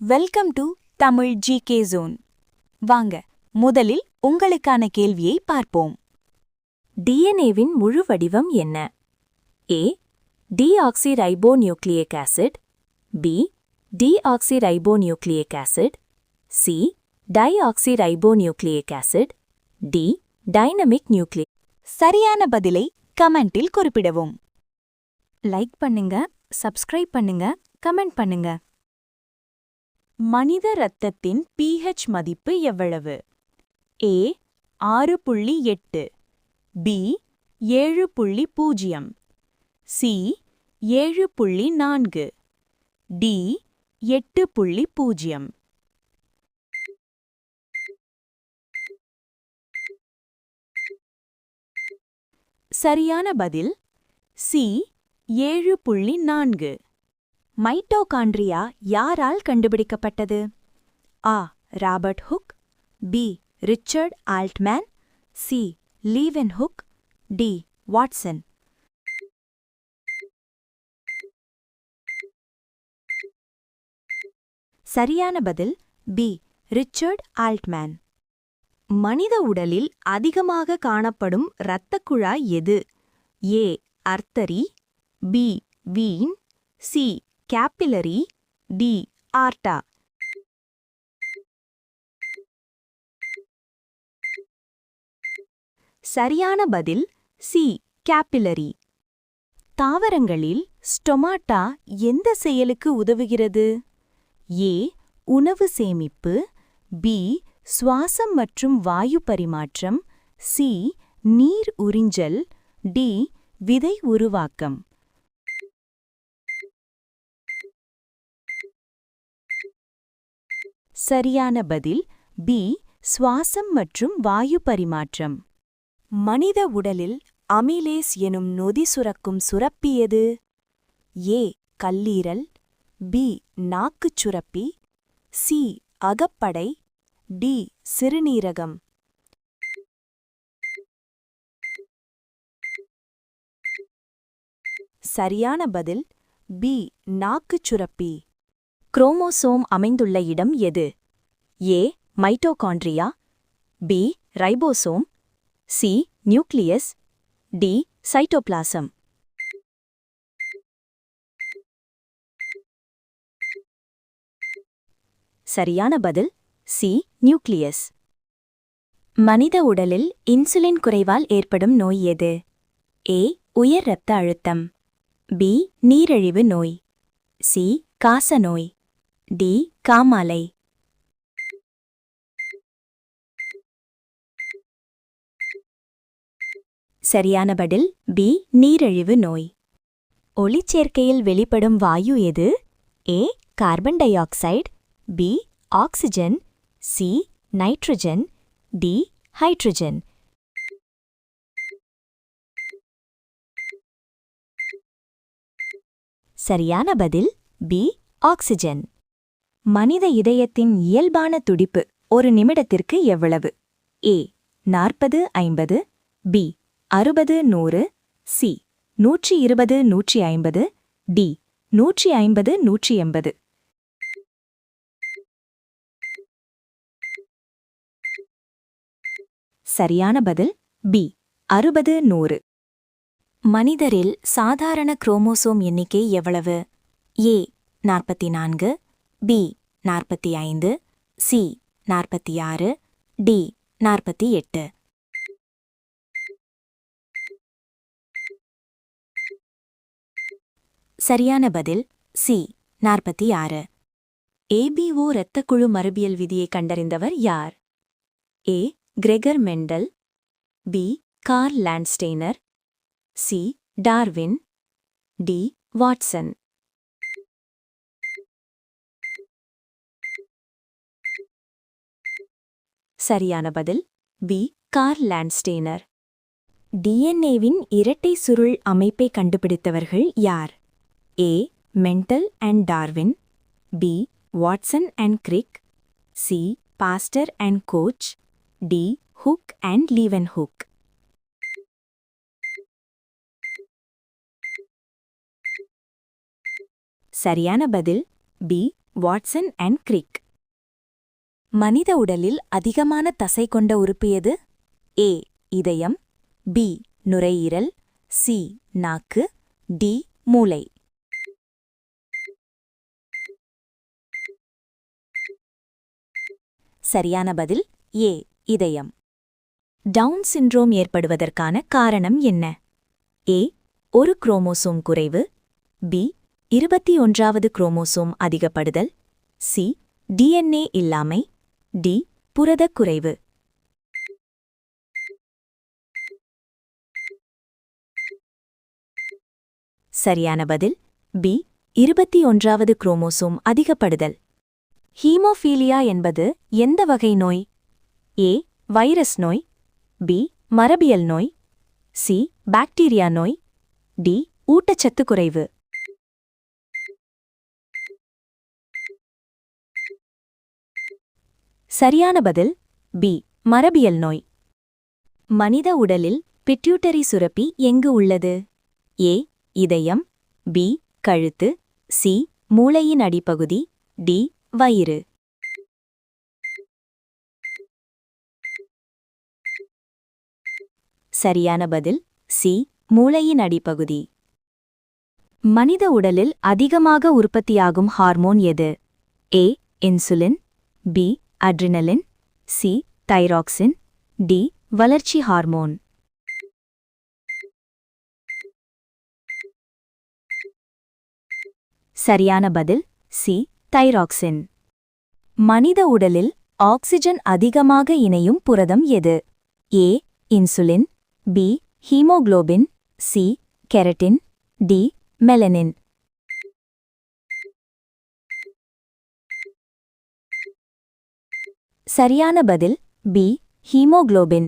Welcome to Tamil GK zone. வாங்க முதலில் உங்களுக்கான கேள்வியை பார்ப்போம். டிஎன்ஏவின் முழு வடிவம் என்ன? A deoxyribonucleic acid, B deoxyribonucleic acid, C dioxyribonucleic acid, D dynamic nucleic. சரியான பதிலை கமெண்டில் குறிப்பிடவும். லைக் பண்ணுங்க, சப்ஸ்கிரைப் பண்ணுங்க, கமெண்ட் பண்ணுங்க. மனித இரத்தத்தின் pH மதிப்பு எவ்வளவு? A 6.8, B 7.0, C 7.4, D 8.0. சரியான பதில் சி 7.4. மைட்டோகாண்ட்ரியா யாரால் கண்டுபிடிக்கப்பட்டது? A Robert Hooke, B Richard Altmann, C Leeuwenhoek, D Watson. சரியான பதில் பி ரிச்சர்ட் ஆல்ட்மேன். மனித உடலில் அதிகமாக காணப்படும் இரத்தக் குழாய் எது? A artery, B vein, C capillary, D aorta. சரியான பதில் சி கேப்பிலரி. தாவரங்களில் ஸ்டொமாட்டா எந்த செயலுக்கு உதவுகிறது? ஏ உணவு சேமிப்பு, பி சுவாசம் மற்றும் வாயு பரிமாற்றம், சி நீர் உறிஞ்சல், டி விதை உருவாக்கம். சரியான பதில் பி சுவாசம் மற்றும் வாயு பரிமாற்றம். மனித உடலில் அமிலேஸ் எனும் நொதி சுரக்கும் சுரப்பி எது? ஏ கல்லீரல், பி நாக்குச் சுரப்பி, சி அகப்படை, டி சிறுநீரகம். சரியான பதில் பி நாக்குச் சுரப்பி. குரோமோசோம் அமைந்துள்ள இடம் எது? A mitochondria, B ribosome, C nucleus, D cytoplasm. சரியான பதில் சி நியூக்ளியஸ். மனித உடலில் இன்சுலின் குறைவால் ஏற்படும் நோய் எது? ஏ உயர் இரத்த அழுத்தம், பி நீரிழிவு நோய், சி காசநோய், டி காமாலை. சரியான பதில் பி நீரிழிவு நோய். ஒளிச்சேர்க்கையில் வெளிப்படும் வாயு எது? A carbon dioxide, B oxygen, C nitrogen, D hydrogen. சரியான பதில் பி ஆக்சிஜன். மனித இதயத்தின் இயல்பான துடிப்பு ஒரு நிமிடத்திற்கு எவ்வளவு? ஏ 40-50, பி 60-100, சி 120-150, டி 150-180. சரியான பதில் பி 60-100. மனிதரில் சாதாரண குரோமோசோம் எண்ணிக்கை எவ்வளவு? ஏ 44, பி 45, சி 46, டி 48. சரியான பதில் சி 46. ஏபிஓ இரத்தக்குழு மரபியல் விதியை கண்டறிந்தவர் யார்? A Gregor Mendel, B Karl Landsteiner, C Darwin, D Watson. சரியான பதில் பி கார்ல் லாண்ட்ஸ்டெய்னர். டிஎன்ஏவின் இரட்டை சுருள் அமைப்பை கண்டுபிடித்தவர்கள் யார்? A Mendel and Darwin, B Watson and Crick, C Pasteur and Koch, D Hooke and Leeuwenhoek. சரியான பதில் பி வாட்சன் அண்ட் கிரிக். மனித உடலில் அதிகமான தசை கொண்ட உறுப்பு எது? ஏ இதயம், பி நுரையீரல், சி நாக்கு, டி மூளை. சரியான பதில் ஏ இதயம். டவுன் சிண்ட்ரோம் ஏற்படுவதற்கான காரணம் என்ன? ஏ ஒரு குரோமோசோம் குறைவு, பி 21வது குரோமோசோம் அதிகப்படுதல், சி டிஎன்ஏ இல்லாமை, டி புரதக் குறைவு. சரியான பதில் பி 21வது குரோமோசோம் அதிகப்படுதல். ஹீமோஃபீலியா என்பது எந்த வகை நோய்? ஏ வைரஸ் நோய், பி மரபியல் நோய், சி பாக்டீரியா நோய், டி ஊட்டச்சத்து குறைவு. சரியான பதில் பி மரபியல் நோய். மனித உடலில் பிட்யூட்டரி சுரப்பி எங்கு உள்ளது? ஏ இதயம், பி கழுத்து, சி மூளையின் அடிப்பகுதி, டி வயிறு. சரியான பதில் சி மூளையின் அடிப்பகுதி. மனித உடலில் அதிகமாக உற்பத்தியாகும் ஹார்மோன் எது? A insulin, B adrenaline, C thyroxine, D வளர்ச்சி ஹார்மோன். சரியான பதில் சி தைராக்சின். மனித உடலில் ஆக்சிஜன் அதிகமாக இணையும் புரதம் எது? A insulin, B haemoglobin, C keratin, D melanin. சரியான பதில் பி ஹீமோகுளோபின்.